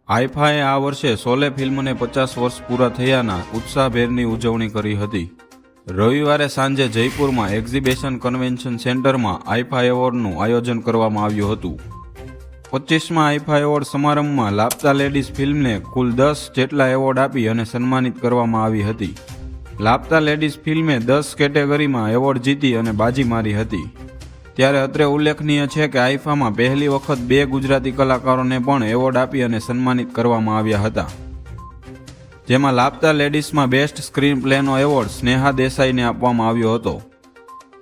આઈફાએ આ વર્ષે શોલે ફિલ્મને 50 વર્ષ પૂરા થયાના ઉત્સાહભેરની ઉજવણી કરી હતી. રવિવારે સાંજે જયપુરમાં એક્ઝિબિશન કન્વેન્શન સેન્ટરમાં આઈફા એવોર્ડનું આયોજન કરવામાં આવ્યું હતું. 25મા આઈફા એવોર્ડ સમારંભમાં લાપતા લેડીઝ ફિલ્મને કુલ 10 જેટલા એવોર્ડ આપી અને સન્માનિત કરવામાં આવી હતી. લાપતા લેડીઝ ફિલ્મે 10 કેટેગરીમાં એવોર્ડ જીતી અને બાજી મારી હતી. ત્યારે અત્રે ઉલ્લેખનીય છે કે આઈફામાં પહેલી વખત 2 ગુજરાતી કલાકારોને પણ એવોર્ડ આપી અને સન્માનિત કરવામાં આવ્યા હતા. જેમાં લાપતા લેડીઝમાં બેસ્ટ સ્ક્રીન પ્લેનો એવોર્ડ સ્નેહા દેસાઈને આપવામાં આવ્યો હતો.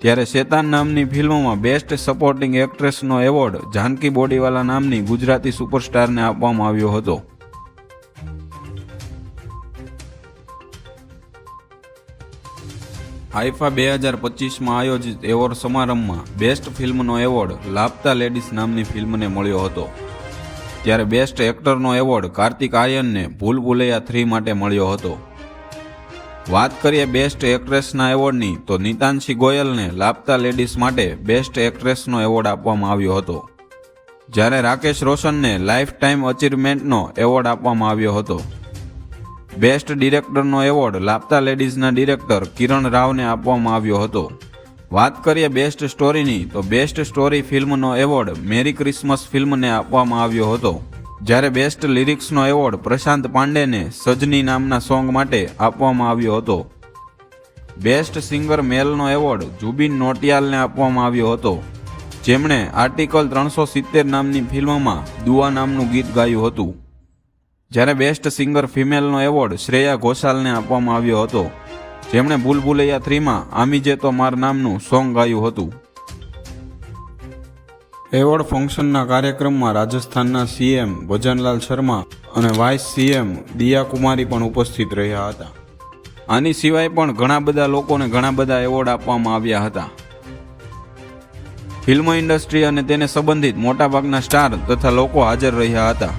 ત્યારે શેતાન નામની ફિલ્મમાં બેસ્ટ સપોર્ટિંગ એક્ટ્રેસનો એવોર્ડ જાનકી બોડીવાલા નામની ગુજરાતી સુપરસ્ટારને આપવામાં આવ્યો હતો. આઈફા 2025માં આયોજિત એવોર્ડ સમારંભમાં બેસ્ટ ફિલ્મનો એવોર્ડ લાપતા લેડીઝ નામની ફિલ્મને મળ્યો હતો. ત્યારે બેસ્ટ એક્ટરનો એવોર્ડ કાર્તિક આર્યનને ભૂલ ભુલૈયા 3 માટે મળ્યો હતો. વાત કરીએ બેસ્ટ એક્ટ્રેસના એવોર્ડની તો નીતાંશી ગોયલને લાપતા લેડીઝ માટે બેસ્ટ એક્ટ્રેસનો એવોર્ડ આપવામાં આવ્યો હતો. જ્યારે રાકેશ રોશનને લાઈફ ટાઈમ અચીવમેન્ટનો એવોર્ડ આપવામાં આવ્યો હતો. બેસ્ટ ડિરેક્ટરનો એવોર્ડ લાપતા લેડીઝના ડિરેક્ટર કિરણ રાવને આપવામાં આવ્યો હતો. વાત કરીએ બેસ્ટ સ્ટોરીની તો બેસ્ટ સ્ટોરી ફિલ્મનો એવોર્ડ મેરી ક્રિસમસ ફિલ્મને આપવામાં આવ્યો હતો. જ્યારે બેસ્ટ લિરિક્સનો એવોર્ડ પ્રશાંત પાંડેને સજની નામના સોંગ માટે આપવામાં આવ્યો હતો. બેસ્ટ સિંગર મેલનો એવોર્ડ જુબિન નોટિયાલને આપવામાં આવ્યો હતો, જેમણે આર્ટિકલ 370 નામની ફિલ્મમાં દુઆ નામનું ગીત ગાયું હતું. જ્યારે બેસ્ટ સિંગર ફિમેલનો એવોર્ડ શ્રેયા ઘોષાલને આપવામાં આવ્યો હતો, જેમણે ભૂલ ભુલૈયા 3માં આમી જે તો માર નામનું સોંગ ગાયું હતું. એવોર્ડ ફંક્શનના કાર્યક્રમમાં રાજસ્થાનના સીએમ ભજનલાલ શર્મા અને વાઇસ સીએમ દિયા કુમારી પણ ઉપસ્થિત રહ્યા હતા. આની સિવાય પણ ઘણા બધા લોકોને ઘણા બધા એવોર્ડ આપવામાં આવ્યા હતા. ફિલ્મ ઇન્ડસ્ટ્રી અને તેને સંબંધિત મોટાભાગના સ્ટાર તથા લોકો હાજર રહ્યા હતા.